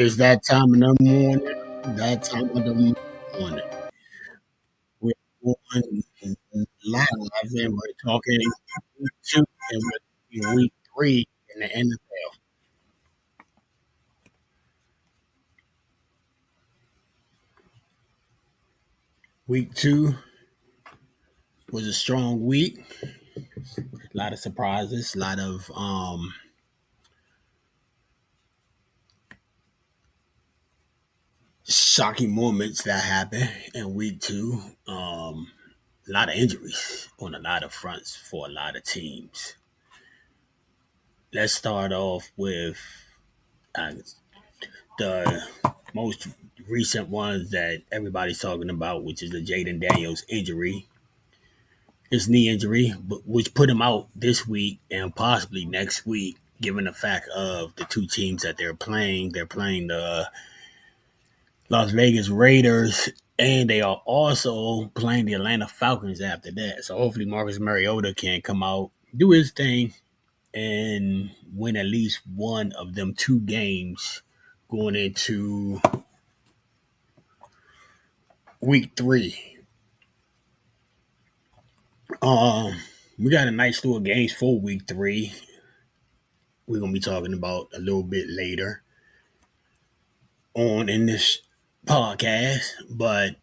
It's that time in the morning. That time of the morning. We're going live and we're talking week two and we're talking week three in the NFL. Week two was a strong week. A lot of surprises, a lot of shocking moments that happened in week two. A lot of injuries on a lot of fronts for a lot of teams. Let's start off with uh, the most recent ones that everybody's talking about, which is the Jaden Daniels injury, his knee injury, but which put him out this week and possibly next week, given the fact of the two teams that they're playing. They're playing the Las Vegas Raiders, and they are also playing the Atlanta Falcons after that. So hopefully Marcus Mariota can come out, do his thing, and win at least one of them two games going into week three. Um, we got a nice slew of games for week three. We're gonna be talking about a little bit later on in this podcast, but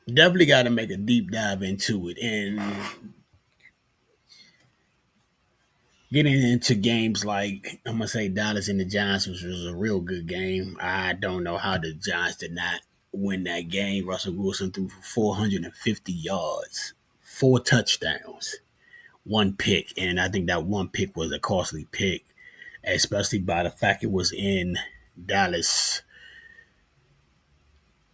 definitely got to make a deep dive into it and getting into games like I'm gonna say Dallas and the Giants, which was a real good game. I don't know how the Giants did not win that game. Russell Wilson threw for 450 yards, four touchdowns, one pick, and I think that one pick was a costly pick, especially by the fact it was in Dallas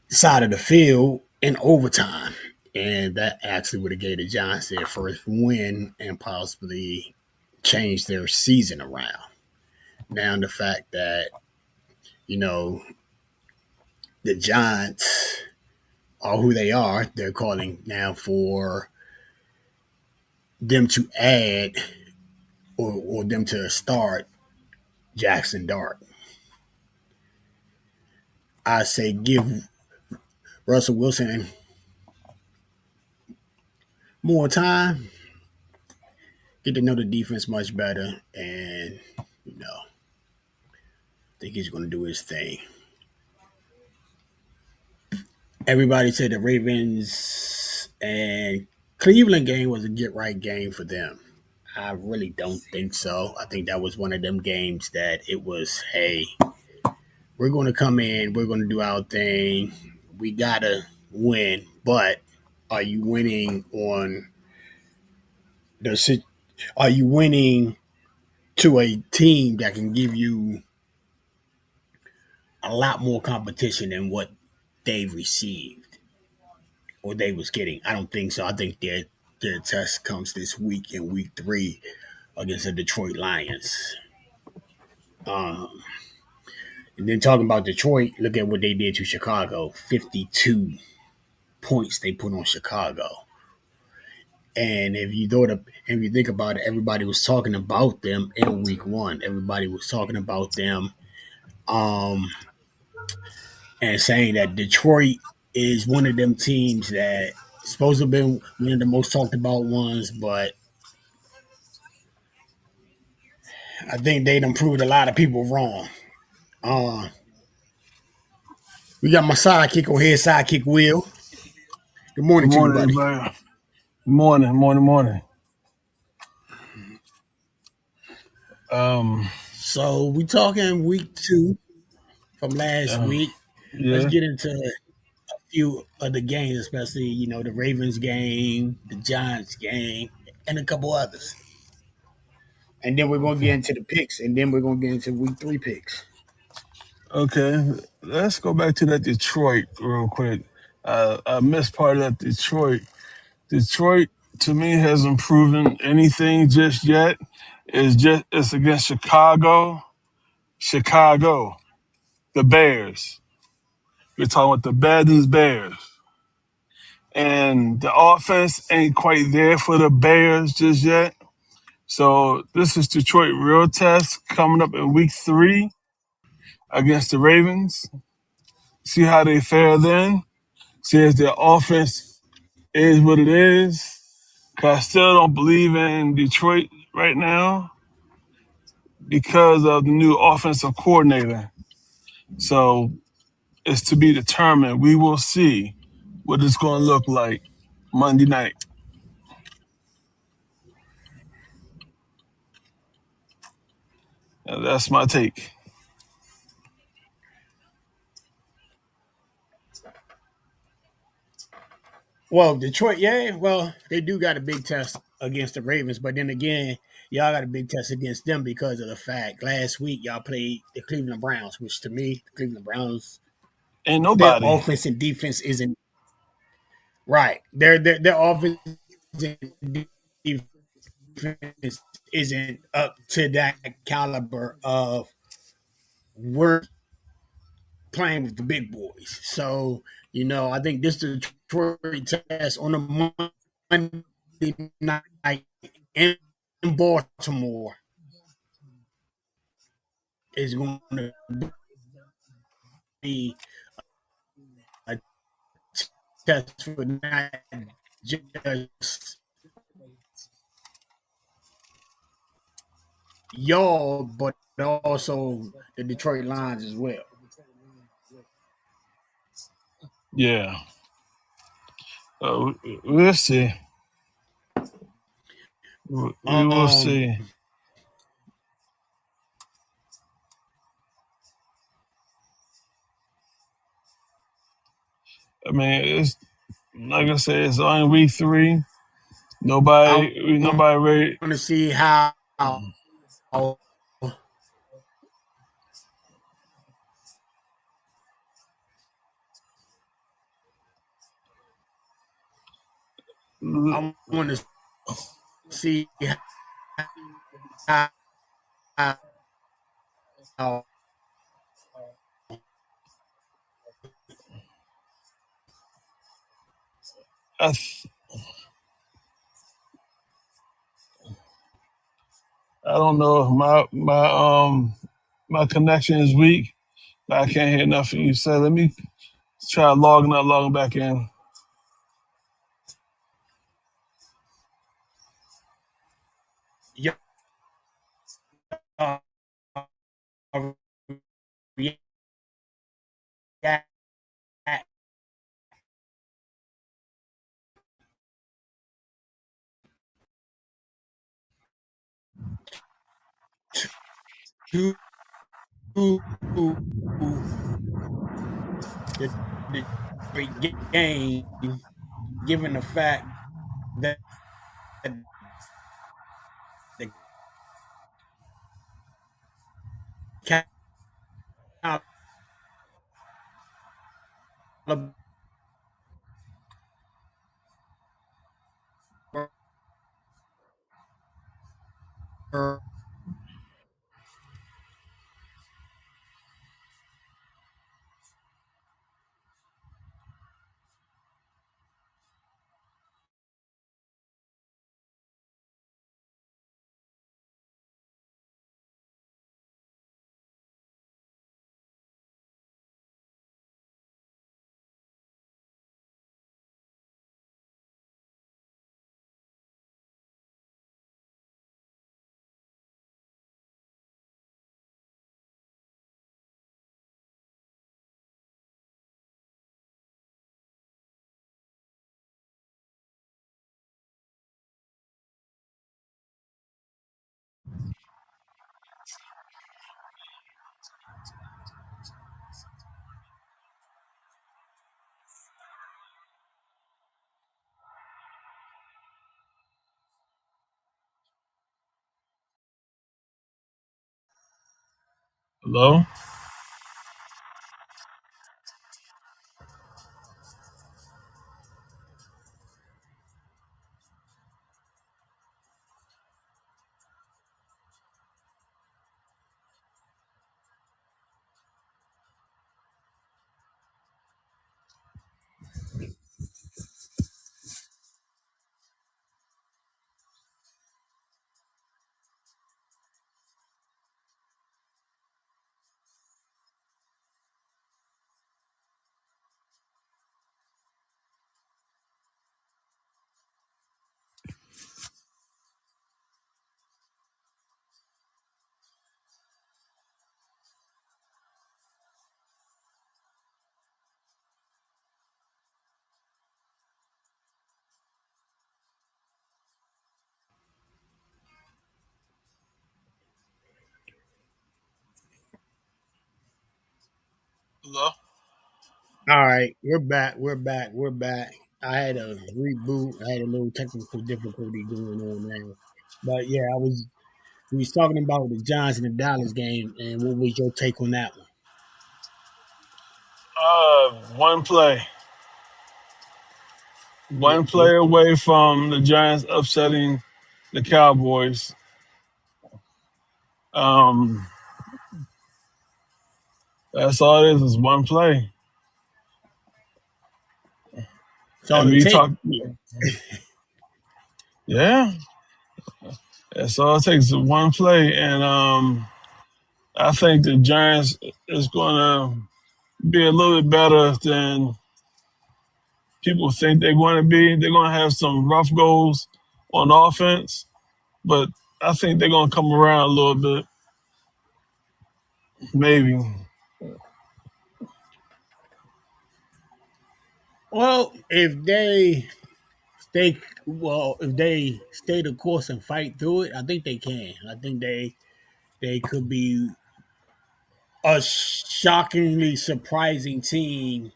side of the field in overtime. And that actually would have gave the Giants their first win and possibly changed their season around. Now the fact that, you know, the Giants are who they are, they're calling now for them to add or them to start Jackson Dart. I say give Russell Wilson more time, get to know the defense much better, and I think he's going to do his thing. Everybody said the Ravens and Cleveland game was a get right game for them. I really don't think so. I think that was one of them games that it was, hey, we're going to come in, we're going to do our thing, we gotta win, but are you winning on the? Are you winning to a team that can give you a lot more competition than what they've received or they was getting? I don't think so. I think their test comes this week in week three against the Detroit Lions. Um, and then talking about Detroit, look at what they did to Chicago. 52 points they put on Chicago. And if you think about it, everybody was talking about them in week one. Everybody was talking about them um, and saying that Detroit is one of them teams that supposed to have been one of the most talked about ones, but I think they done proved a lot of people wrong. Uh, we got my sidekick on here, sidekick Will. Good Good morning to you, morning, buddy. everybody. Morning. Um, So we talking week two from last uh, week. Let's yeah. get into a few of the games, especially the Ravens game, the Giants game, and a couple others. And then we're gonna get Okay. into the picks, and then we're gonna get into week three picks. Okay. Let's go back to that Detroit real quick. I missed part of that Detroit. Detroit to me hasn't proven anything just yet. It's against Chicago. Chicago, the Bears. We're talking about the bad news Bears. And the offense ain't quite there for the Bears just yet. So this is Detroit real test coming up in week 3 against the Ravens. See how they fare then. See if their offense is what it is. Cause I still don't believe in Detroit right now because of the new offensive coordinator. So it's to be determined. We will see what it's going to look like Monday night. That's my take. Well, Detroit, yeah, well, they do got a big test against the Ravens, but then again, y'all got a big test against them because of the fact last week y'all played the Cleveland Browns, which to me, the Cleveland Browns, Ain't their nobody. offense and defense isn't right. Their offense and defense isn't up to that caliber of work playing with the big boys. So, I think this Detroit test on a Monday night in Baltimore is going to be a test for not just y'all, but also the Detroit Lions as well. Yeah. We'll see. We will Um, see. I mean, it's like I said, it's only week 3. I want Nobody ready. to see how I want to see how, how I, th- I don't know if my connection is weak. But I can't hear nothing you said. Let me try logging back in. y'all react to the Detroit game, given the fact that the caliber Hello? Hello? All right, we're back. We're back. We're back. I had a reboot. I had a little technical difficulty going on now, but yeah, I was. We was talking about the Giants and the Dallas game, and what was your take on that one? One play. What, One what, play away from the Giants upsetting the Cowboys. Um, that's all it is one play. it's all And it we takes. talk, yeah, that's all it takes is one play. And I think the Giants is going to be a little bit better than people think they're going to be. They're going to have some rough goals on offense, but I think they're going to come around a little bit, maybe. Well, if they stay the course and fight through it, I think they can. I think they could be a shockingly surprising team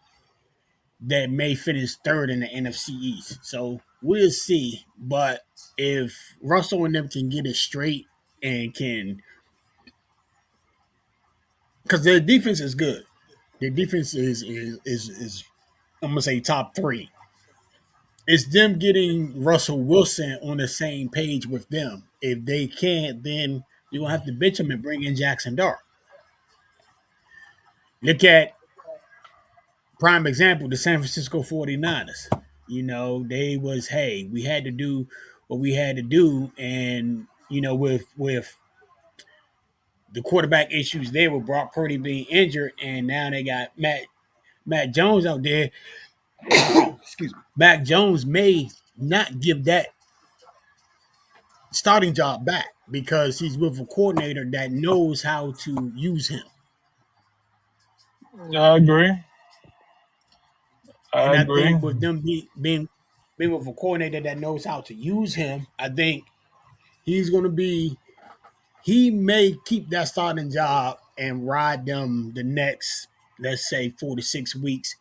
that may finish third in the NFC East. So we'll see. But if Russell and them can get it straight and can, because their defense is good. Their defense is I'm gonna say top three. It's them getting Russell Wilson on the same page with them. If they can't, then you're gonna have to bench him and bring in Jackson Dart. Look at prime example, the San Francisco 49ers. They was, hey, we had to do what we had to do, and with the quarterback issues there with Brock Purdy being injured, and now they got Matt Jones out there. Excuse me. Mac Jones may not give that starting job back because he's with a coordinator that knows how to use him. I agree. I And I agree. think with them being with a coordinator that knows how to use him, I think he's going to be he may keep that starting job and ride them the next, let's say, 4 to 6 weeks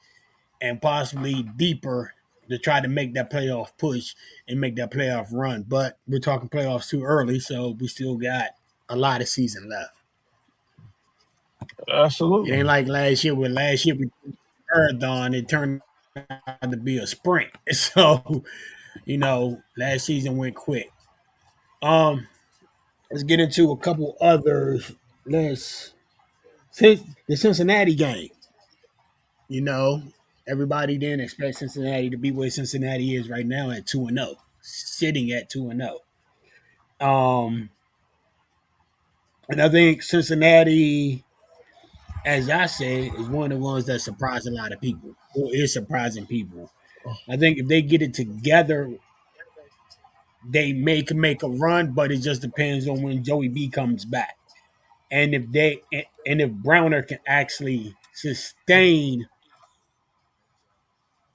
and possibly deeper to try to make that playoff push and make that playoff run. But we're talking playoffs too early, so we still got a lot of season left. It Absolutely. ain't like last year, where last year we marathon, it turned out to be a sprint. So, last season went quick. Um, let's get into a couple others. Let's since the Cincinnati game. You know, everybody didn't expect Cincinnati to be where Cincinnati is right now at 2-0, sitting at 2-0. And I think Cincinnati, as I said, is one of the ones that surprised a lot of people. Or is surprising people. I think if they get it together, they can make a run, but it just depends on when Joey B comes back. And if Browner can actually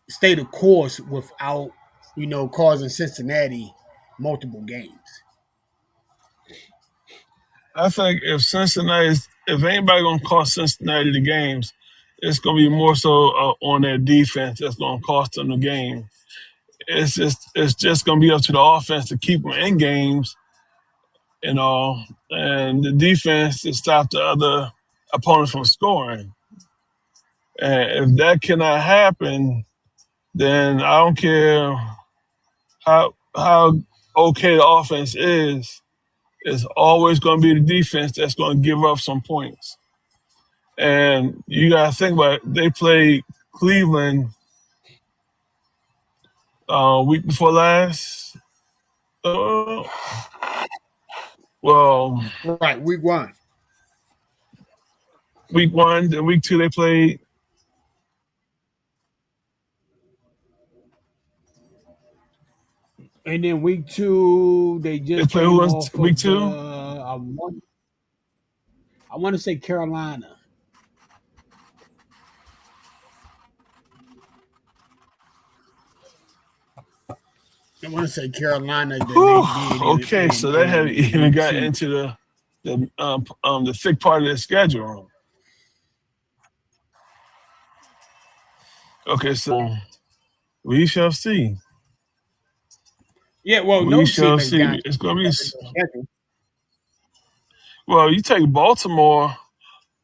stay the course without, causing Cincinnati multiple games. I think if anybody gonna cost Cincinnati the games, it's gonna be more so on their defense that's gonna cost them the game. It's just gonna be up to the offense to keep them in games and all, and the defense to stop the other opponents from scoring. And if that cannot happen, then I don't care how okay the offense is. It's always going to be the defense that's going to give up some points. And you got to think about it. They played Cleveland week before last. Uh, well, Right, week one. week one, then week two they played. And then week two, they They just played who came was off week of two? I want to say Carolina. I want to say Carolina that they Whew, did okay, so they haven't in even week got two. into the thick part of their schedule. Okay, so we shall see. Yeah, well, We no team shall has see. gotten It's gonna be their schedule. well. You take Baltimore.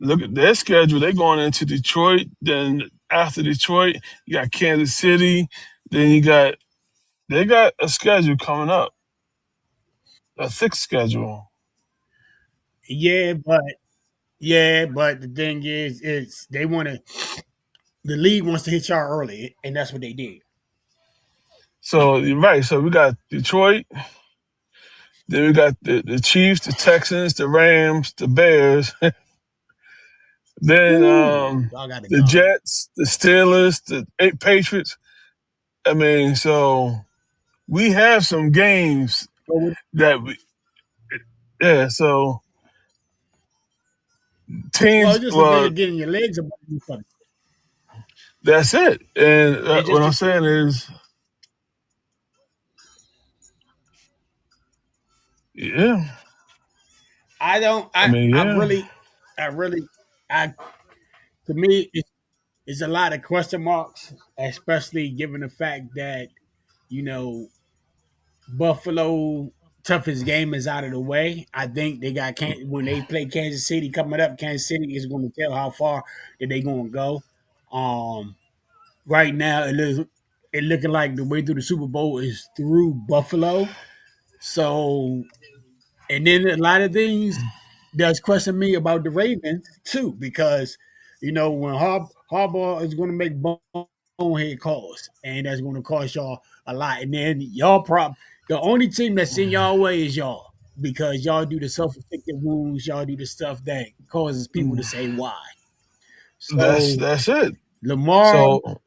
Look at their schedule. They're going into Detroit. Then after Detroit, you got Kansas City. Then they got a schedule coming up, a thick schedule. Yeah, but the thing is they want to. The league wants to hit y'all early, and that's what they did. So you're right. So we got Detroit. Then we got the Chiefs, the Texans, the Rams, the Bears. Then Ooh, y'all got the the gauntlet. Jets, the Steelers, the Patriots. I mean, so we have some games Well, that we, yeah. So it's teams, just a thing well, of getting your legs up each other. that's it. And It's what just I'm a saying is, yeah. I don't. I mean, I yeah. really, I really, I to me, it's a lot of question marks, especially given the fact that you know Buffalo toughest game is out of the way. I think they got when they play Kansas City coming up. Kansas City is going to tell how far that they going to go. Um, right now, it looking like the way through the Super Bowl is through Buffalo. So and then a lot of things does question me about the Ravens too, because when Harbaugh is going to make bonehead calls, and that's going to cost y'all a lot. And then the only team that's in y'all way is y'all, because y'all do the self-inflicted wounds, y'all do the stuff that causes people to say why. So That's it. Lamar, So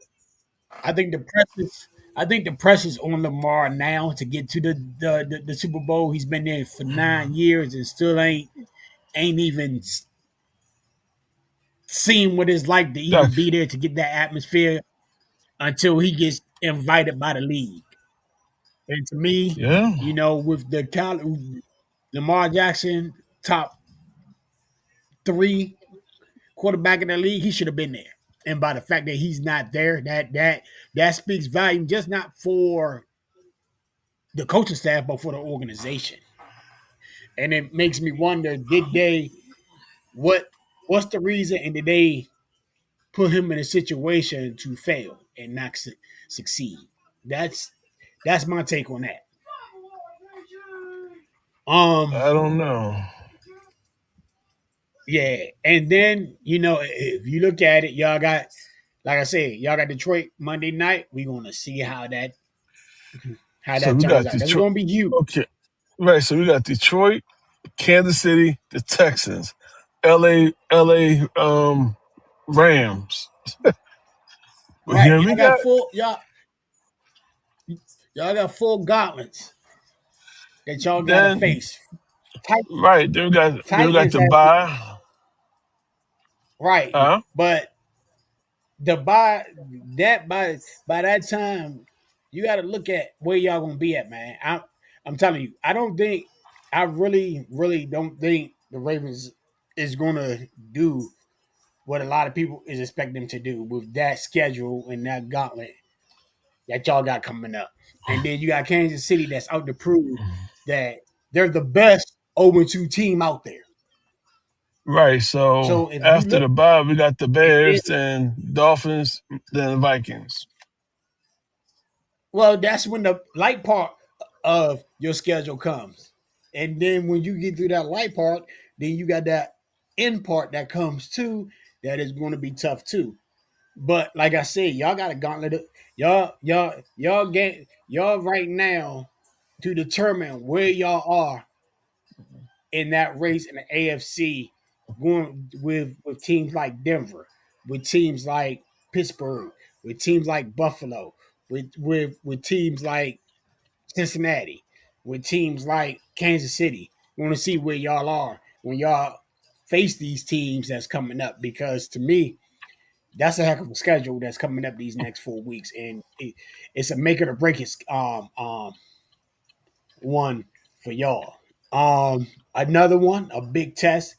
I think the pressures. I think the pressure's on Lamar now to get to the Super Bowl. He's been there for 9 years and still ain't even seen what it's like to even that's be there to get that atmosphere until he gets invited by the league. And to me, yeah. with Lamar Jackson, top three quarterback in the league, he should have been there. And by the fact that he's not there, that speaks volume, just not for the coaching staff, but for the organization. And it makes me wonder: did they what? What's the reason? And did they put him in a situation to fail and not succeed? That's that's my take on that. Um, I don't know. yeah, and then if you look at it, y'all got, like I said, y'all got Detroit Monday night. We gonna see how So that we turns got out. That's Detroit. gonna be huge. Okay, right. So we got Detroit, Kansas City, the Texans, LA, Rams. Right, Yeah, we got y'all got full gauntlets that y'all gotta then face. Tight, right. Then we got Titans the has bye. right, Huh? but the by that time, you got to look at where y'all gonna be at, man. I'm telling you, I really don't think the Ravens is gonna do what a lot of people is expecting them to do with that schedule and that gauntlet that y'all got coming up. And then you got Kansas City that's out to prove that they're the best 0-2 team out there. Right. So So if you after look, the bye, we got the and then Bears, then Dolphins, then the Vikings. well, that's when the light part of your schedule comes. And then when you get through that light part, then you got that end part that comes too, that is going to be tough too. But like I said, y'all got a gauntlet. Y'all right now to determine where y'all are in that race in the AFC, going with teams like Denver, with teams like Pittsburgh, with teams like Buffalo, with teams like Cincinnati, with teams like Kansas City. We want to see where y'all are when y'all face these teams that's coming up, because to me, that's a heck of a schedule that's coming up these next 4 weeks, and it's a make it or break it one for y'all. Another one, a big test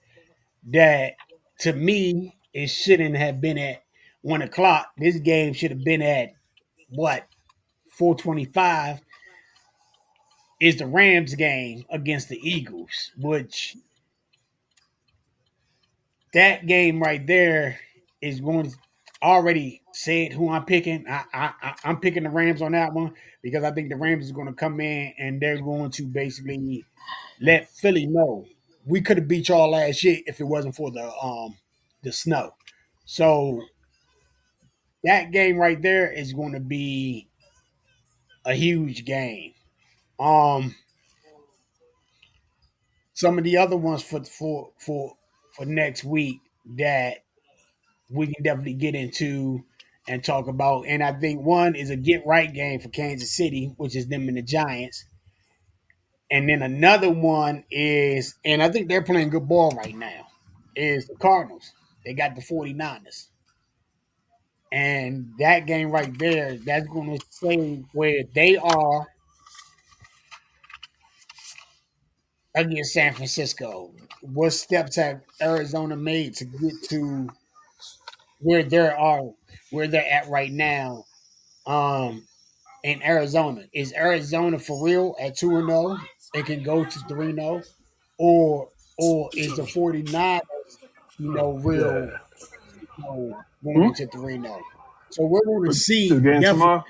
that to me it shouldn't have been at. 1 o'clock. This game should have been at what 4:25 is the Rams game against the Eagles, which that game right there is going to already said who I'm picking. I'm picking the Rams on that one because I think the Rams is going to come in and they're going to basically let Philly know we could have beat y'all last year if it wasn't for the snow. So that game right there is going to be a huge game. Um, some of the other ones for next week that we can definitely get into and talk about. And I think one is a get right game for Kansas City, which is them and the Giants. And then another one is, and I think they're playing good ball right now, is the Cardinals. They got the 49ers. And that game right there, that's going to say where they are against San Francisco. What steps have Arizona made to get to where they are, where they're at right now? In Arizona. Is Arizona for real at 2-0? It can go to 3-0, or is the 49ers, real, Yeah. going Hmm? into 3-0? So we're going to The see game definitely, tomorrow?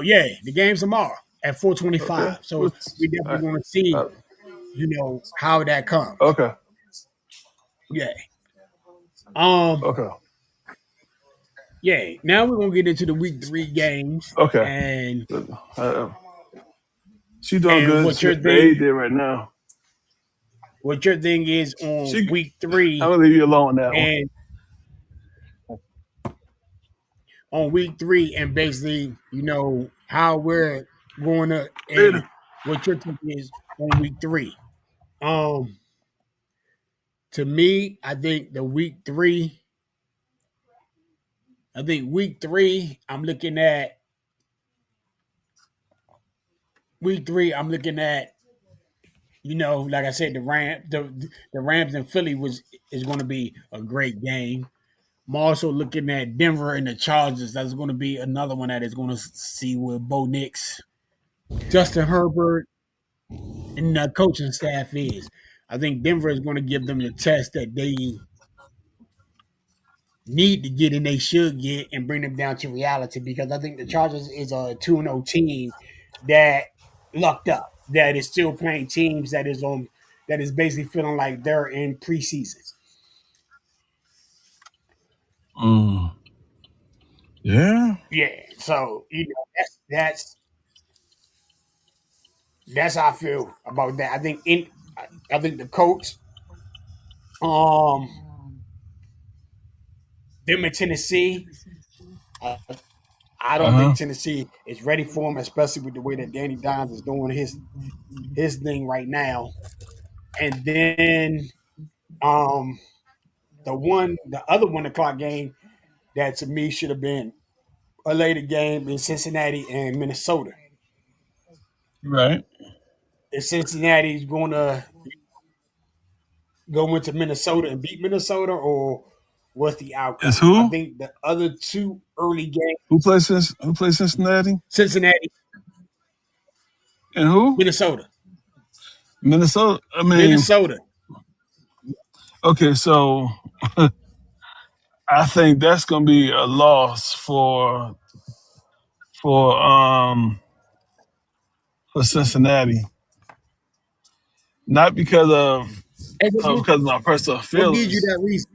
yeah, the game's tomorrow at Okay. 4:25. So we All definitely right. going to see, Uh, how that comes. okay. Yeah. Um, Okay. yeah. Now we're gonna get into the week 3 games Okay. and Uh, she doing and good. what your The A thing did right now. is on She. week I'm 3 gonna leave you alone on that one. and on week 3 and basically, how we're going to and Later. what your tip is on week 3. Um, to me, I think week 3, I'm looking at, like I said, the Rams and Philly is going to be a great game. I'm also looking at Denver and the Chargers. That's going to be another one that is going to see where Bo Nix, Justin Herbert, and the coaching staff is. I think Denver is going to give them the test that they need to get and they should get and bring them down to reality because I think the Chargers is a 2-0 team that lucked up, that is still playing teams that is basically feeling like they're in preseason. Mm. Yeah. Yeah. So, that's how I feel about that. I think the coach, um, them in Tennessee, uh, I Uh don't think huh. Tennessee is ready for him, especially with the way that Danny Dimes is doing his thing right now. And then um, the other 1 o'clock game that to me should have been a later game in Cincinnati and Minnesota. Right. If Cincinnati's going to go into Minnesota and beat Minnesota, or what's the It's outcome? I who? think the other two early games, Who plays Cincinnati? Cincinnati, And who? Minnesota, Minnesota. I mean, Minnesota. okay, so I think that's gonna be a loss for um for Cincinnati. Not And because of my personal what gives you feelings. that reason?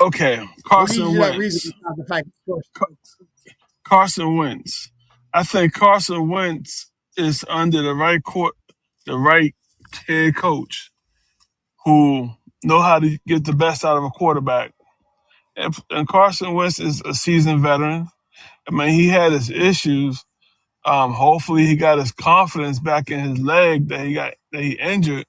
Okay, What gives Carson you that reason Wentz. besides the fact that first? Carson Wentz. I think Carson Wentz is under the right head coach who know how to get the best out of a quarterback. And Carson Wentz is a seasoned veteran. I mean, he had his issues. Hopefully, he got his confidence back in his leg that he injured.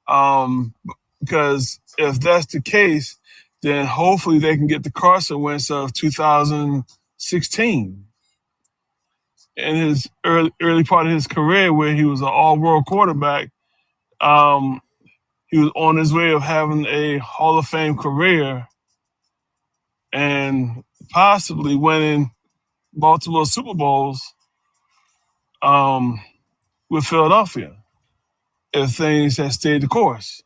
Um, because if that's the case, then hopefully they can get the Carson Wentz of 2016 in his early part of his career, where he was an all world quarterback. Um, he was on his way of having a Hall of Fame career and possibly winning multiple Super Bowls um, with Philadelphia if things had stayed the course.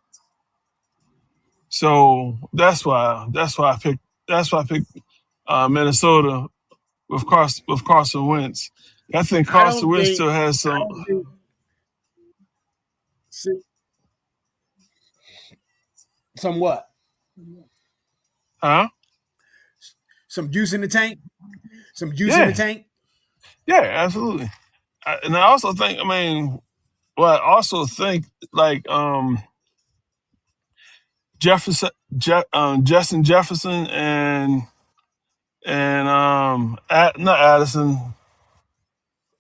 So that's why I picked Minnesota with Carson Wentz. I think I Carson don't Wentz think still has I some. don't think si- some what? Huh? Some juice in the tank? Some juice in the Yeah, tank? yeah, absolutely. And I also think, I also think like Jefferson, Justin Jefferson, and not Addison.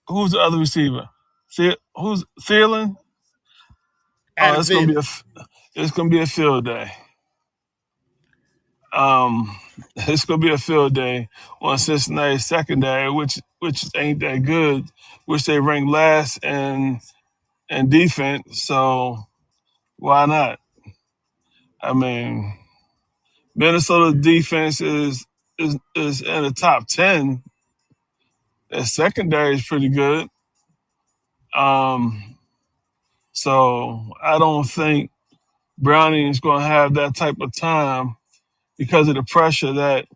Who's the other receiver? Who's Thielen? Oh, Adam Thielen. it's gonna be a field day. Um, it's gonna be a field day on Cincinnati's secondary, which ain't that good, which they rank last in defense. So why not? I mean, Minnesota defense is in the top 10. Their secondary is pretty good. Um, so I don't think Browning is going to have that type of time because of the pressure that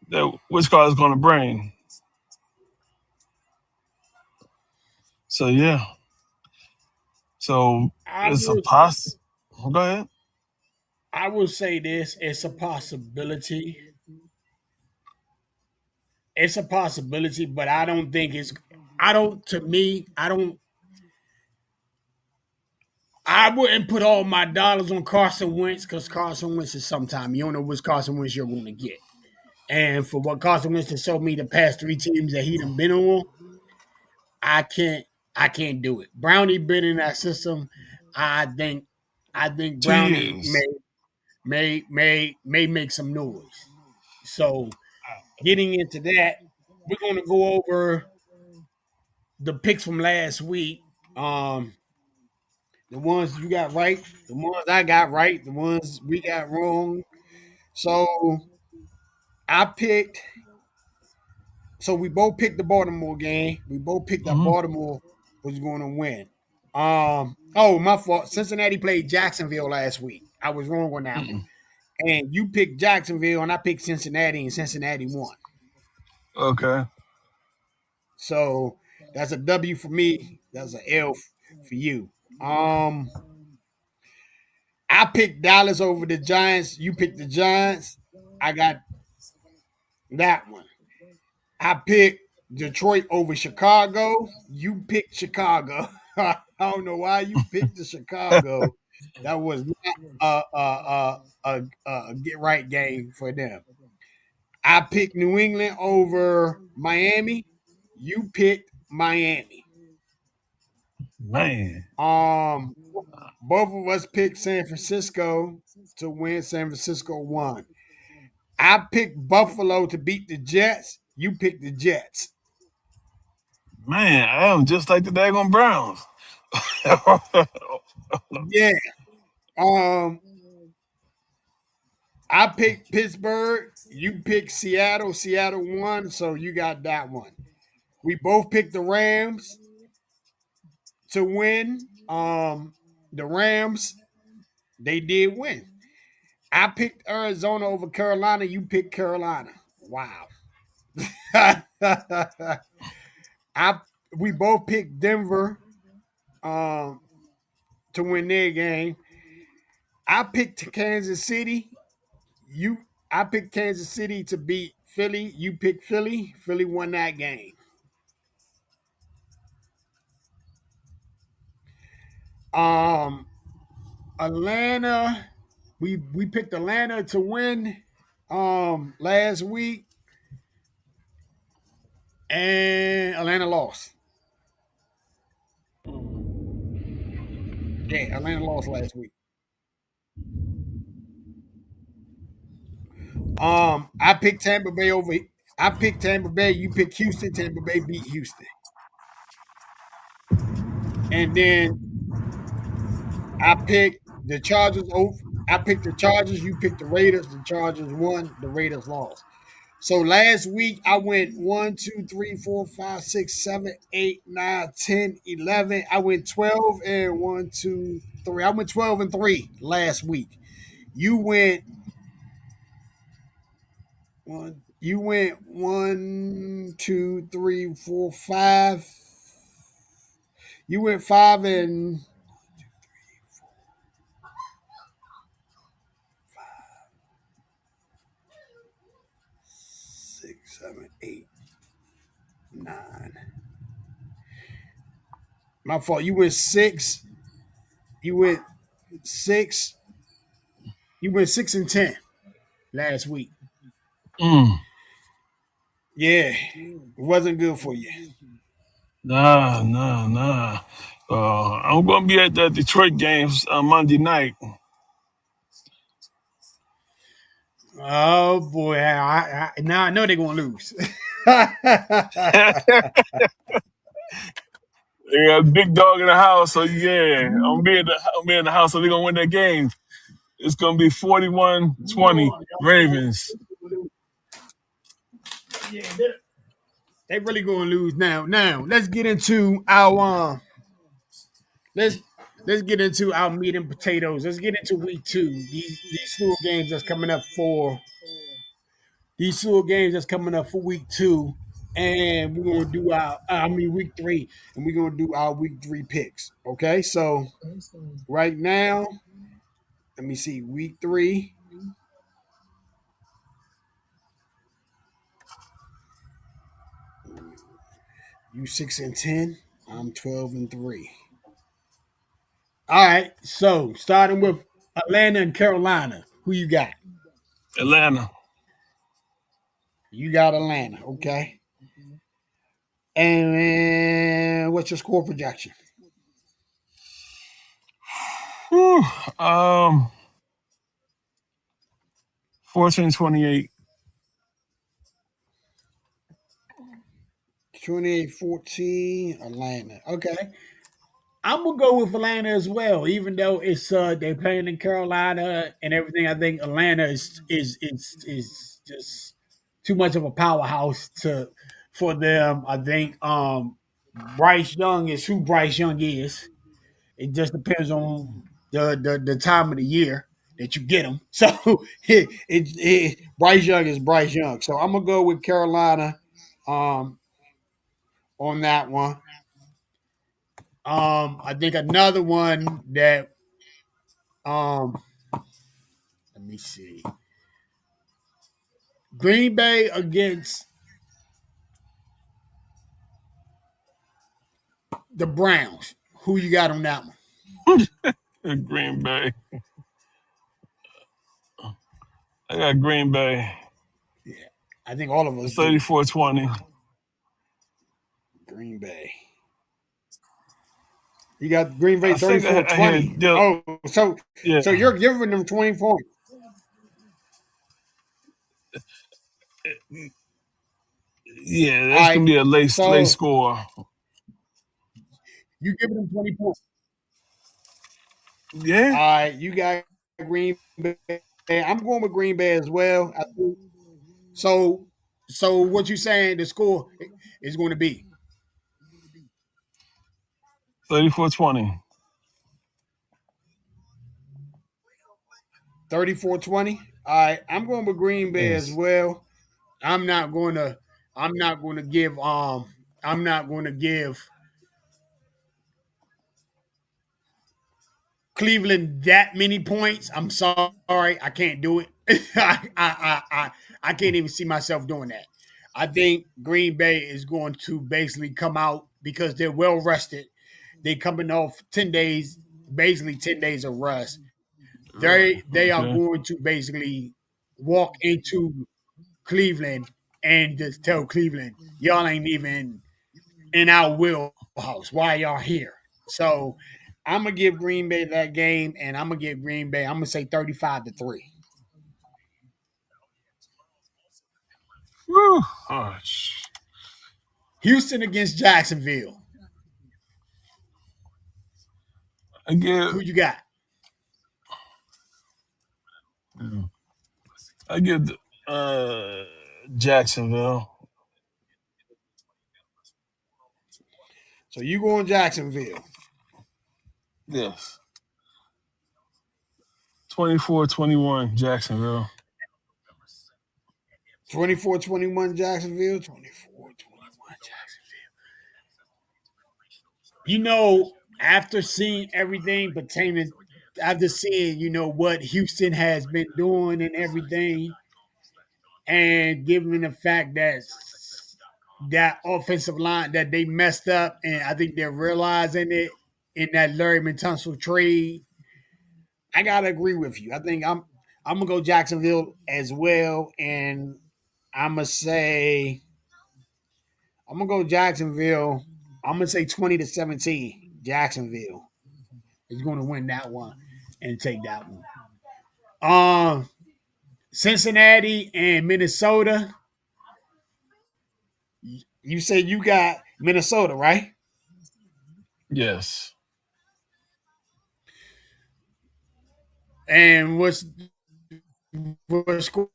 that which car is going to bring. So yeah, so I it's a will poss. Go ahead. I will say this, it's a possibility. It's a possibility, but I don't think it's I don't to me, I wouldn't put all my dollars on Carson Wentz because Carson Wentz is sometime. You don't know which Carson Wentz you're going to get. And for what Carson Wentz has showed me the past three teams that he done been on, I can't I can't do it. Brownie been in that system. I think I think Two Brownie years. may make some noise. So getting into that, we're gonna go over the picks from last week. The ones you got right, the ones I got right, the ones we got wrong. So I picked. So we both picked the Baltimore game. We both picked that Hmm. Baltimore was going to win. Oh, my fault. Cincinnati played Jacksonville last week. I was wrong on that one. Mm-mm. And you picked Jacksonville, and I picked Cincinnati, and Cincinnati won. Okay. So that's a W for me. That's an L for you. Um, I picked Dallas over the Giants. You picked the Giants. I got that one. I picked Detroit over Chicago. You picked Chicago. I don't know why you picked the Chicago. That was not a get right game for them. I picked New England over Miami. You picked Miami. Man. Um, both of us picked San Francisco to win. San Francisco won. I picked Buffalo to beat the Jets. You picked the Jets. Man, I am just like the daggone Browns. Yeah. Um, I picked Pittsburgh. You picked Seattle. Seattle won, so you got that one. We both picked the Rams to win. The Rams, they did win. I picked Arizona over Carolina. You picked Carolina. Wow. I we both picked Denver um, to win their game. I picked Kansas City. You I picked Kansas City to beat Philly. You picked Philly. Philly won that game. Um, Atlanta, we picked Atlanta to win last week, and Atlanta lost. Yeah, Atlanta lost last week. I picked Tampa Bay over. I picked Tampa Bay. You picked Houston. Tampa Bay beat Houston. and then I picked the Chargers over. I picked the Chargers. You picked the Raiders. The Chargers won. The Raiders lost. So last week I went 1, 2, 3, 4, 5, 6, 7, 8, 9, 10, 11. I went 12 and 1, 2, 3. I went 12 and 3 last week. You went one. You went 1, 2, 3, 4, 5. You went 5 and 6, 7, 8, 9. My fault. You went six. You went six. You went 6 and 10 last week. Mm. Yeah, it wasn't good for you. Nah, nah, nah. I'm gonna be at the Detroit games on Monday night. Oh boy, now I know they're gonna lose. They got a big dog in the house, so yeah, I'm be in the house, so they're gonna win that game. It's gonna be 41-20 Ravens. Yeah, they really gonna lose now. Now let's get into our let's let's get into our meat and potatoes. Let's get into week two. These little games that's coming up for these little games that's coming up for week two, and we're gonna do our week three, and we're gonna do our week three picks. Okay, so right now, let me see, week three. You 6 and 10. I'm 12 and 3. All right. So starting with Atlanta and Carolina, who you got? Atlanta. You got Atlanta. Okay. And what's your score projection? Whew. 14-28. 28-14, Atlanta. Okay. I'm gonna go with Atlanta as well, even though it's they're playing in Carolina and everything. I think Atlanta is just too much of a powerhouse to for them. I think Bryce Young is who Bryce Young is. It just depends on the time of the year that you get him. So Bryce Young is Bryce Young. So I'm gonna go with Carolina um, on that one. I think another one that um, let me see, Green Bay against the Browns. Who you got on that one? Green Bay. I got Green Bay. Yeah, I think all of us do. 34-20. Green Bay. You got Green Bay I think 34 I 20. had Oh, so yeah, you're giving them 20 points. yeah. All That's gonna right. be a late So score. you giving them 20 points. Yeah, All right, you got Green Bay. I'm going with Green Bay as well. I think so. So what you saying? The score is going to be 34-20. 34-20. All right, I'm going with Green Bay as Yes. well. I'm not going to. I'm not going to give. I'm not going to give Cleveland that many points. I'm sorry, I can't do it. I can't even see myself doing that. I think Green Bay is going to basically come out because they're well rested. They coming off 10 days, basically 10 days of rest. They are Okay. going to basically walk into Cleveland and just tell Cleveland, y'all ain't even in our wheelhouse. Why y'all here? So I'm gonna give Green Bay that game, and I'm gonna give Green Bay. I'm gonna say 35-3. Woo. Oh, Houston against Jacksonville. I give Who you got? I give uh Jacksonville. So you go in Jacksonville. Yes. 24-21 Jacksonville. 24-21 Jacksonville. 24-21 Jacksonville. After seeing everything pertaining, after seeing, what Houston has been doing and everything, and given the fact that offensive line that they messed up, and I think they're realizing it in that Larry Tunsil trade, I gotta agree with you. I think I'm gonna go Jacksonville as well, and I'm gonna say I'm gonna go Jacksonville. I'm gonna say 20-17. Jacksonville is gonna win that one and take that one. Cincinnati and Minnesota. You say you got Minnesota, right? Yes. And what's the score?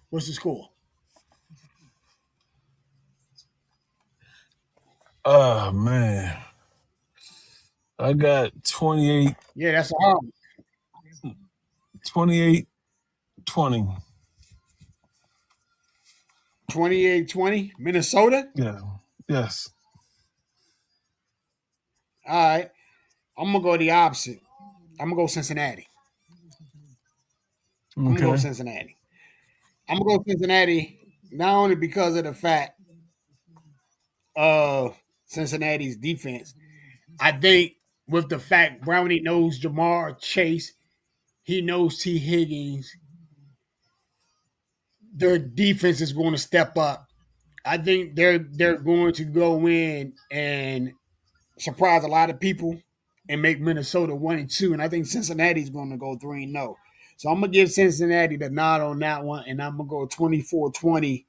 What's the score? Oh man. I got 28, Yeah, that's a hard one. 28, 20. 28-20. Minnesota. Yeah. Yes. All right. I'm gonna go the opposite. I'm gonna go Cincinnati. I'm gonna go Okay. Cincinnati. I'm gonna go Cincinnati not only because of the fact of Cincinnati's defense. I think with the fact Brownie knows Jamar Chase, he knows T. Higgins, their defense is going to step up. I think they're going to go in and surprise a lot of people and make Minnesota 1-2. And I think Cincinnati's going to go 3-0. So I'm gonna give Cincinnati the nod on that one, and I'm gonna go 24-20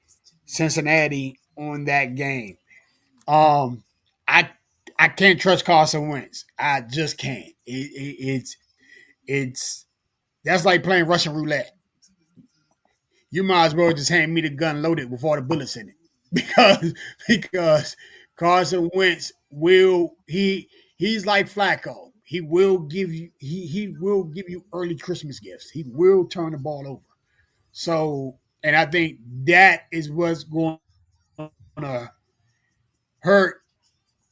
Cincinnati on that game. Um, I I can't trust Carson Wentz. I just can't. It's that's like playing Russian roulette. You might as well just hand me the gun loaded with all the bullets in it, because Carson Wentz he's like Flacco. He will give you early Christmas gifts. He will turn the ball over. So, and I think that is what's going to hurt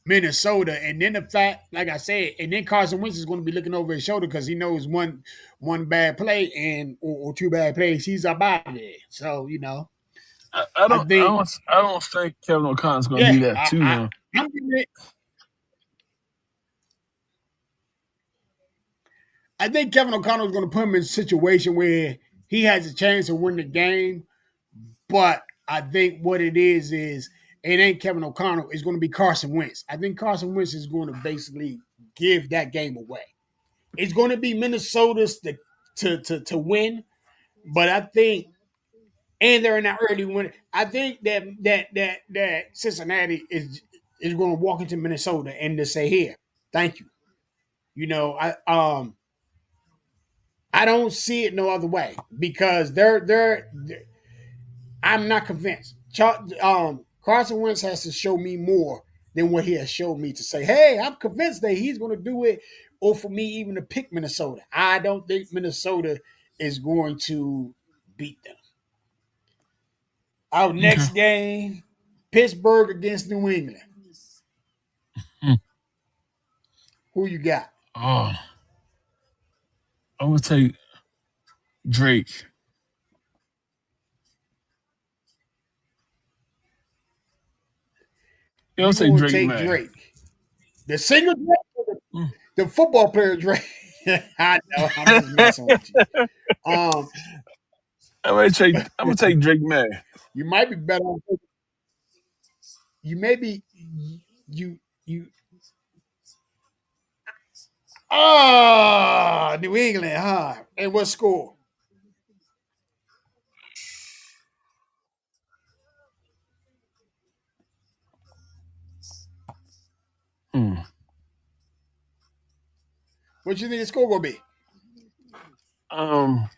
Minnesota. And then the fact, like I said, and then Carson Wentz is going to be looking over his shoulder because he knows one bad play or two bad plays, he's up out of there. So I I don't I think don't I don't think Kevin O'Connor's gonna yeah, do that too though. I'm giving it. I think Kevin O'Connell is going to put him in a situation where he has a chance to win the game. But I think what it is it ain't Kevin O'Connell. It's going to be Carson Wentz. I think Carson Wentz is going to basically give that game away. It's going to be Minnesota's to win, but I think, and they're in that early win. I think that Cincinnati is going to walk into Minnesota and to say, "Here, thank you." I don't see it no other way because I'm not convinced. Carson Wentz has to show me more than what he has showed me to say, hey, I'm convinced that he's going to do it, or for me even to pick Minnesota. I don't think Minnesota is going to beat them. Our Okay. next game, Pittsburgh against New England. Hmm. Who you got? Oh, I'm gonna take Drake. Yeah, I'll You take going to Drake take May. Drake? The single Drake or Mm. the football player Drake? I know. I'm just messing with you. Um, I'm gonna take Drake May. you might be better on. You may be you. Oh, New England, huh? And what score? Hmm. What you think the score gonna be? Um,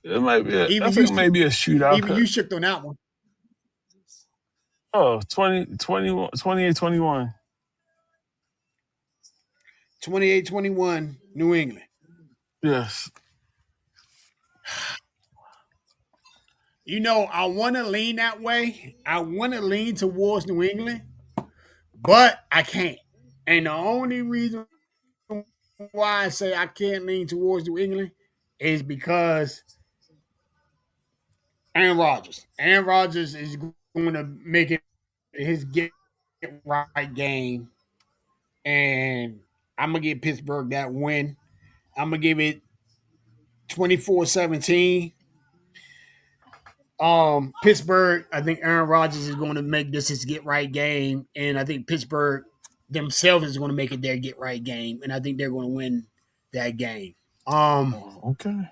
it might be. I Even you, think maybe a shootout. even you shook on that one. Oh, 28-21. 28-21, New England. Yes. You know, I want to lean that way. I want to lean towards New England, but I can't. And the only reason why I say I can't lean towards New England is because Aaron Rodgers. Aaron Rodgers is going to make it his get right game, and I'm gonna give Pittsburgh that win. I'm gonna give it 24-17. Pittsburgh, I think Aaron Rodgers is going to make this his get right game, and I think Pittsburgh themselves is going to make it their get right game, and I think they're going to win that game. Um, Okay.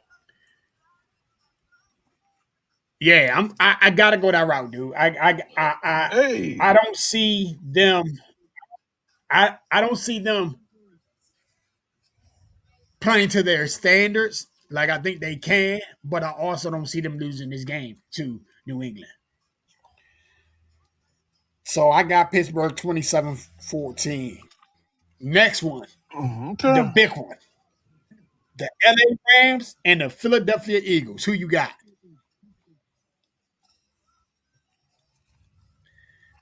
yeah, I gotta go that route, dude. I Hey. don't see them. I don't see them playing to their standards. Like I think they can, but I also don't see them losing this game to New England. So I got Pittsburgh 27-14. Next one, the Okay. big one. The LA Rams and the Philadelphia Eagles. Who you got?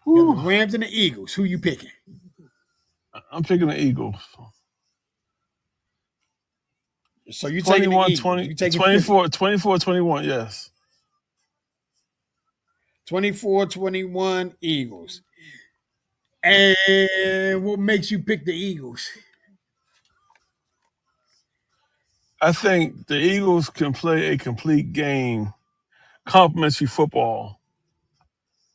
You got the Whew. Rams and the Eagles. Who you picking? I'm picking the Eagles. So you taking the 21, Eagles. 20, You taking Philly. 24, 24, 21. Yes. 24-21 Eagles. And what makes you pick the Eagles? I think the Eagles can play a complete game, complementary football.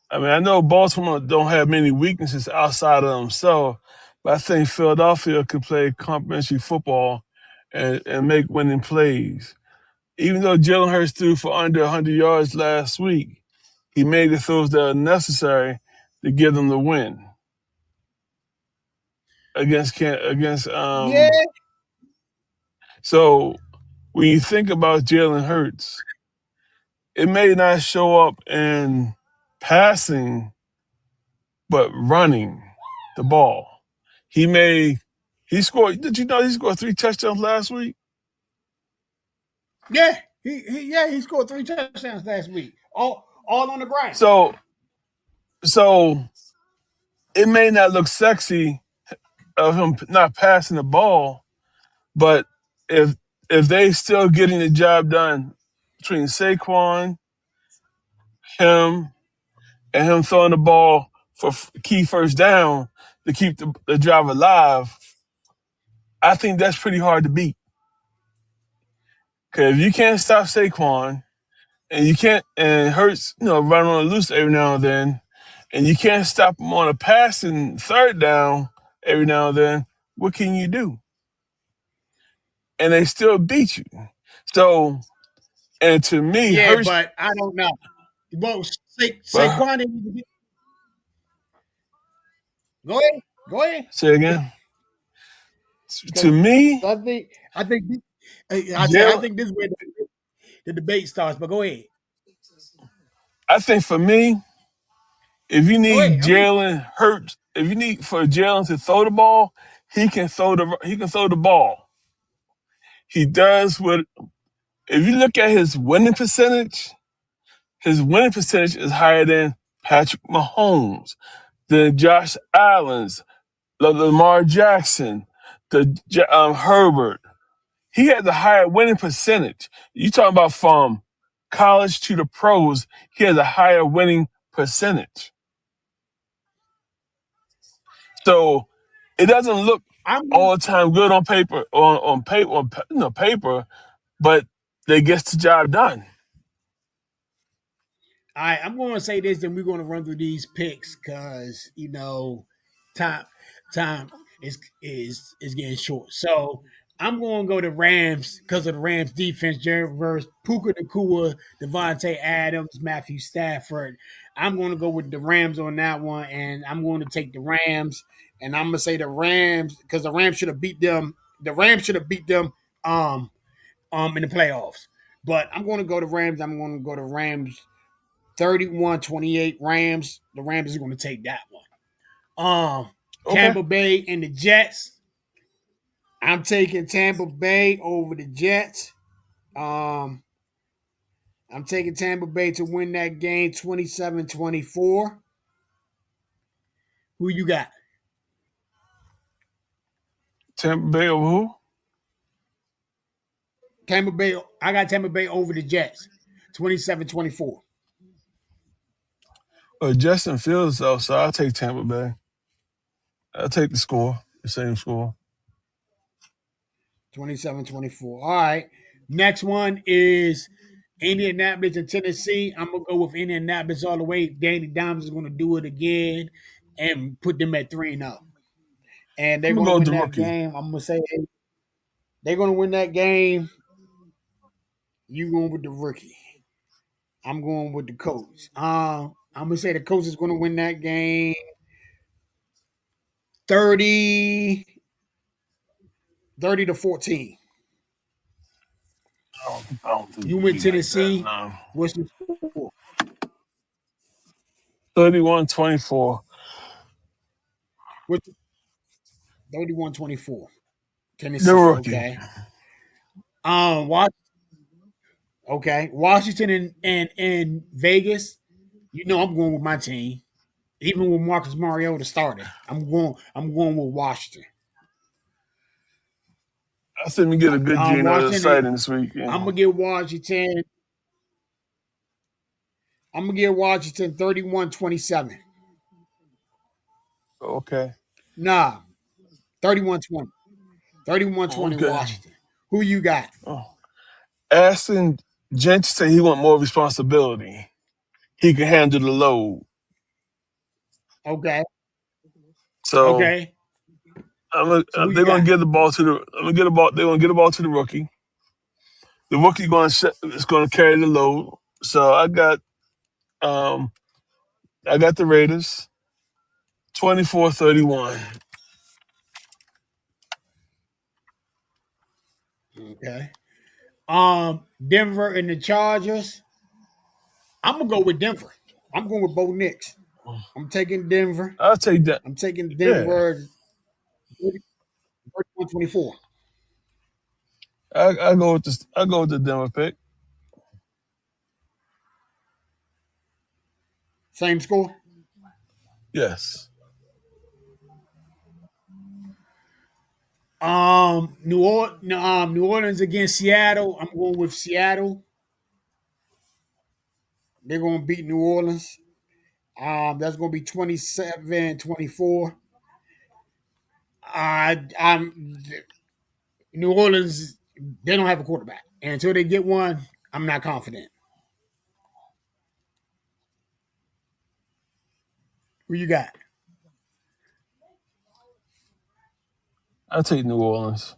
I mean, I know Baltimore don't have many weaknesses outside of themselves, but I think Philadelphia can play complementary football and make winning plays. Even though Jalen Hurts threw for under 100 yards last week, he made the throws that are necessary to give them the win against. Yeah. So when you think about Jalen Hurts, it may not show up in passing, but running the ball. He may he scored. Did you know he scored 3 touchdowns last week? Yeah. He scored 3 touchdowns last week. All on the ground. So it may not look sexy of him not passing the ball, but if they still getting the job done between Saquon, him, and him throwing the ball for key first down to keep the drive alive, I think that's pretty hard to beat. Because if you can't stop Saquon and you can't and Hurts, run on the loose every now and then, and you can't stop him on a passing third down every now and then, what can you do? And they still beat you. So, and to me, Yeah, Hurts, but I don't know. Well, but Saquon didn't get. Go ahead. Go ahead. say again, to Because me, I Jalen, think this is where the debate starts. But go ahead. I think for me, if you Go need ahead. I'm listening. Jalen Hurts, if you need for Jalen to throw the ball, he can throw the ball. He does what if you look at his winning percentage is higher than Patrick Mahomes, than Josh Allen's, Lamar Jackson, Herbert. He has a higher winning percentage. You talking about from college to the pros, he has a higher winning percentage. So it doesn't look I'm all the time good on paper, paper, but they get the job done. I'm going to say this, and we're going to run through these picks because time time is getting short. So I'm going to go to Rams because of the Rams defense. Jared Verse, Puka Nakua, Devontae Adams, Matthew Stafford. I'm going to go with the Rams on that one, and I'm going to take the Rams. And I'm going to say the Rams because the Rams should have beat them The Rams should have beat them in the playoffs. But I'm going to go to Rams. I'm going to go to Rams 31-28 Rams. The Rams are going to take that one. Okay. Tampa Bay and the Jets. I'm taking Tampa Bay over the Jets. Um, I'm taking Tampa Bay to win that game 27-24. Who you got? Tampa Bay over who? Tampa Bay. I got Tampa Bay over the Jets 27-24. Justin Fields, though, so I'll take Tampa Bay. I'll take the score, the same score. 27-24. All right. Next one is Indianapolis and Tennessee. I'm going to go with Indianapolis all the way. Danny Dimes is going to do it again and put them at 3-0. And they're I'm gonna going go to with win the that rookie. game. I'm going to say they're going to win that game. You going with the rookie. I'm going with the coach. I'm going to say the coach is going to win that game 30-14. I don't think You it'll win be like that. Tennessee. No. What's the score? 31-24. What's 31-24. The Tennessee. rookie. Okay. Watch. Okay. Washington and Vegas. You know I'm going with my team. Even with Marcus Mariota starting, I'm going with Washington. I think we get a good Geno Washington. sighting this week. I'm Yeah. gonna give Washington. I'm gonna give Washington 31-27. Okay. Nah, 31-20. 31-20 Okay. Washington. Who you got? Oh. Aston Gents say he want more responsibility. He can handle the load. Okay. So Okay. So who you they're gonna got? get the ball to the. I'm gonna get the ball. They're gonna get the ball to the rookie. The rookie is gonna carry the load. So um I got the Raiders 24-31. Okay. Denver and the Chargers. I'm gonna go with Denver. I'm going with Bo Nix. I'm taking Denver. I'll take that. I'm taking Yeah. Denver 31-24. I go with this. I go with the Denver pick. Same score. Yes. New Orleans against Seattle. I'm going with Seattle. They're going to beat New Orleans. That's going to be 27-24. I'm New Orleans. They don't have a quarterback, and until they get one, I'm not confident. Who you got? I take New Orleans.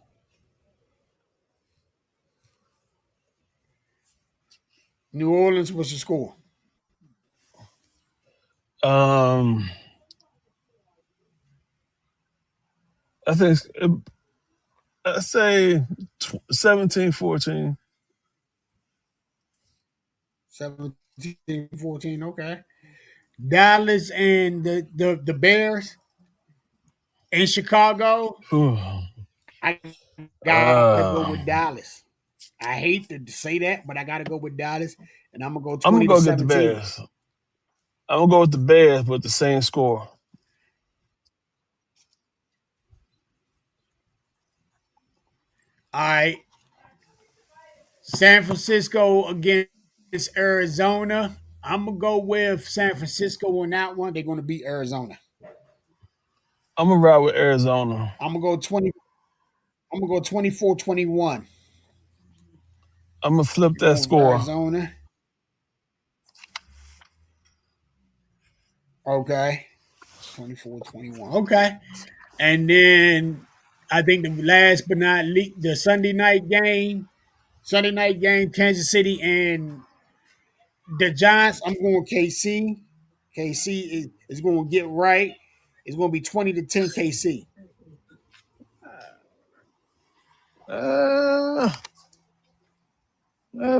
New Orleans. What's the score? Um, I think I say 17-14. 17-14. Okay. Dallas and the Bears in Chicago. I gotta go uh, with Dallas. I hate to say that, but I gotta go with Dallas, and I'm gonna go I'm gonna 20 to go get the 17. Bears. I'm gonna go with the Bears with the same score. All right, San Francisco against Arizona. I'm gonna go with San Francisco on that one. They're gonna beat Arizona. I'm gonna ride with Arizona. I'm gonna go 20. I'm gonna go 24-21. I'm gonna flip You're that going with score. Arizona. Okay. 24-21. Okay. And then I think the last but not least, the Sunday night game. Sunday night game, Kansas City and the Giants. I'm going KC. KC is going to get right. It's going to be 20-10 KC. Uh,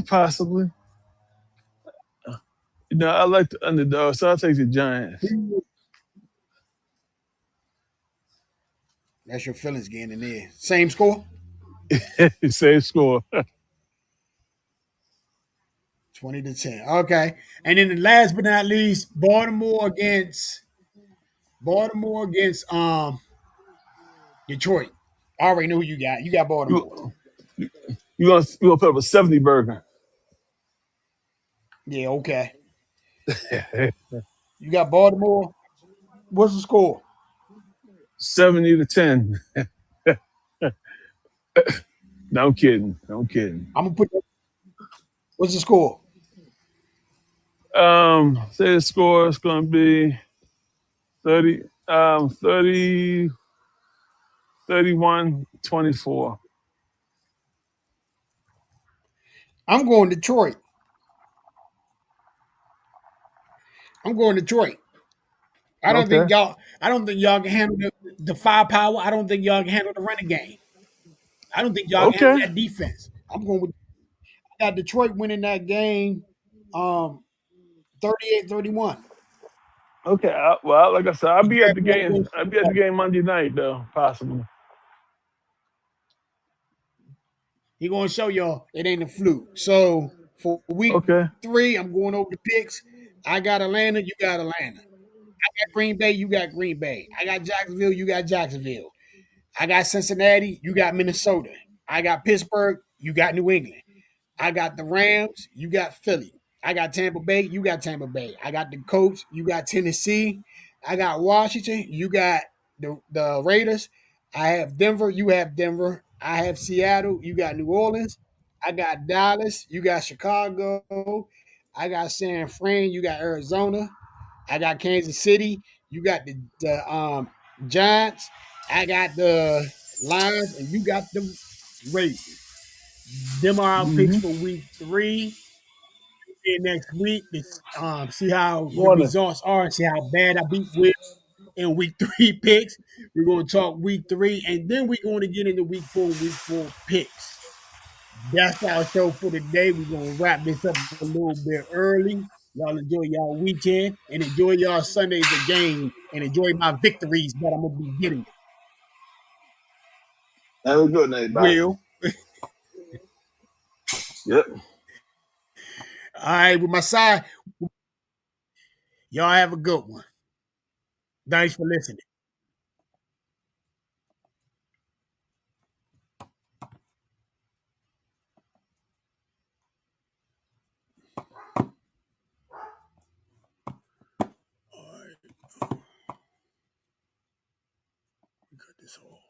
possibly. I like the underdog, so I'll take the Giants. That's your feelings getting in there. Same score? Same score. 20-10. Okay. And then the last but not least, Baltimore against Detroit. I already know who you got. You got Baltimore. You, you gonna put up a 70 burger. Yeah, okay. You got Baltimore. What's the score? 70-10. No, I'm kidding. I'm kidding. I'm gonna put that, what's the score? Say the score is gonna be 30, 30, 31-24. I'm going Detroit. I'm going Detroit. Okay. I don't think y'all can handle the firepower. I don't think y'all can handle the running game. I don't think y'all can handle Okay. that defense. I'm going with I got Detroit winning that game um 38-31. Okay. Well, like I said, I'll be at the Everybody game. goes I'll be at the game Monday night, though, possibly. He gonna show y'all it ain't a fluke. So for week Okay. 3, I'm going over the picks. I got Atlanta, you got Atlanta. I got Green Bay, you got Green Bay. I got Jacksonville, you got Jacksonville. I got Cincinnati, you got Minnesota. I got Pittsburgh, you got New England. I got the Rams, you got Philly. I got Tampa Bay, you got Tampa Bay. I got the Colts, you got Tennessee. I got Washington, you got the Raiders. I have Denver, you have Denver. I have Seattle, you got New Orleans. I got Dallas, you got Chicago. I got San Fran, you got Arizona. I got Kansas City, you got the Giants. I got the Lions, and you got the Ravens. Them are our picks Mm-hmm. for week 3. And next week to see how the Morning. results are and see how bad I beat Will in week 3 picks. We're going to talk week 3, and then we're going to get into week 4 picks. That's our show for today. We're going to wrap this up a little bit early. Y'all enjoy y'all weekend and enjoy y'all Sundays of game and enjoy my victories that I'm going to be getting. Have a good night. Bye. Will. Yep. All right, with my side, y'all have a good one. Thanks for listening. All right, cut this off.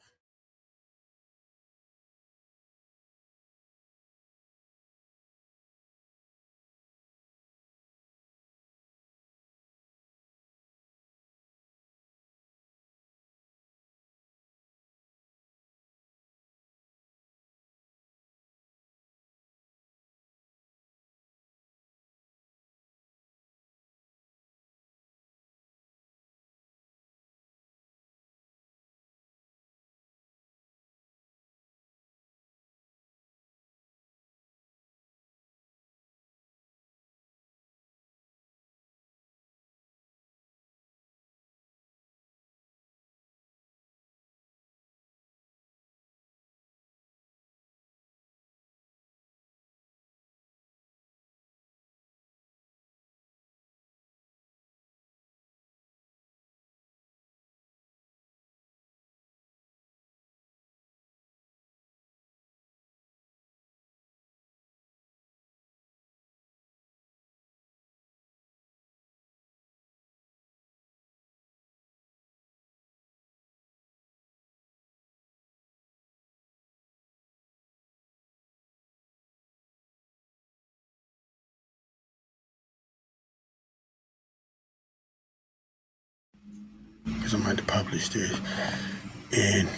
Because I'm going to publish this. And